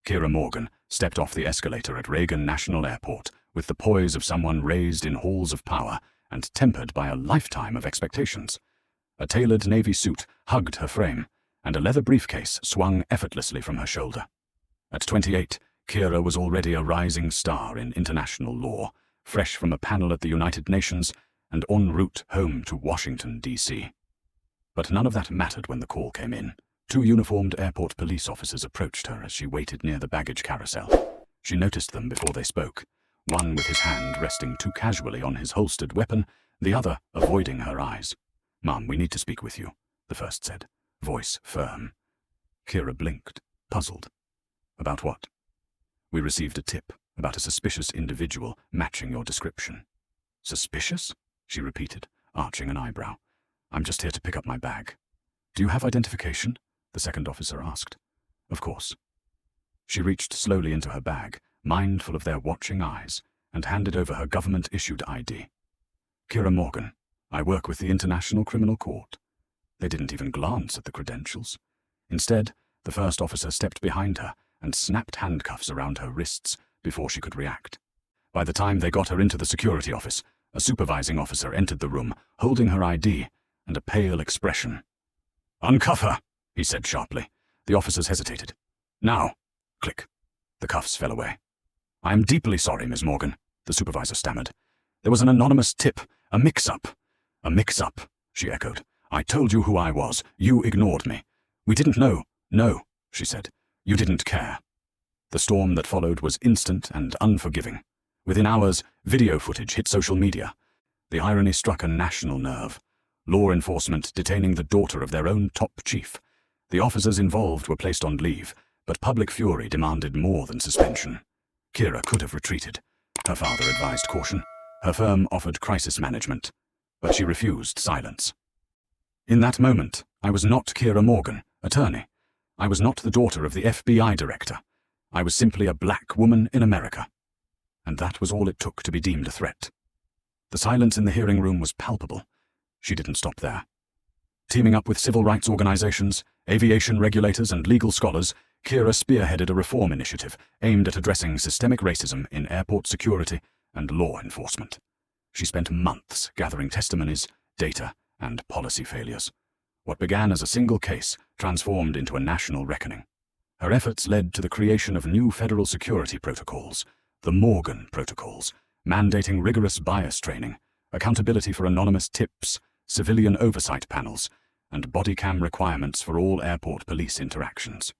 Kira Morgan stepped off the escalator at Reagan National Airport with the poise of someone raised in halls of power and tempered by a lifetime of expectations. A tailored navy suit hugged her frame, and a leather briefcase swung effortlessly from her shoulder. At 28, Kira was already a rising star in international law, fresh from a panel at the United Nations and en route home to Washington, D.C. But none of that mattered when the call came in. Two uniformed airport police officers approached her as she waited near the baggage carousel. She noticed them before they spoke, one with his hand resting too casually on his holstered weapon, the other avoiding her eyes. "Ma'am, we need to speak with you," the first said, voice firm. Kira blinked, puzzled. "About what?" "We received a tip about a suspicious individual matching your description." "Suspicious?" she repeated, arching an eyebrow. "I'm just here to pick up my bag." "Do you have identification?" the second officer asked. "Of course." She reached slowly into her bag, mindful of their watching eyes, and handed over her government-issued ID. "Kira Morgan, I work with the International Criminal Court." They didn't even glance at the credentials. Instead, the first officer stepped behind her and snapped handcuffs around her wrists before she could react. By the time they got her into the security office, a supervising officer entered the room, holding her ID and a pale expression. "Uncuff her," he said sharply. The officers hesitated. "Now." Click. The cuffs fell away. "I am deeply sorry, Ms. Morgan," the supervisor stammered. "There was an anonymous tip, a mix-up." "A mix-up," she echoed. "I told you who I was. You ignored me." "We didn't know." "No," she said. "You didn't care." The storm that followed was instant and unforgiving. Within hours, video footage hit social media. The irony struck a national nerve. Law enforcement detaining the daughter of their own top chief. The officers involved were placed on leave, but public fury demanded more than suspension. Kira could have retreated. Her father advised caution. Her firm offered crisis management, but she refused silence. In that moment, I was not Kira Morgan, attorney. I was not the daughter of the FBI director. I was simply a black woman in America. And that was all it took to be deemed a threat. The silence in the hearing room was palpable. She didn't stop there. Teaming up with civil rights organizations, aviation regulators, and legal scholars, Kira spearheaded a reform initiative aimed at addressing systemic racism in airport security and law enforcement. She spent months gathering testimonies, data, and policy failures. What began as a single case transformed into a national reckoning. Her efforts led to the creation of new federal security protocols, the Morgan Protocols, mandating rigorous bias training, accountability for anonymous tips, civilian oversight panels, and body cam requirements for all airport police interactions.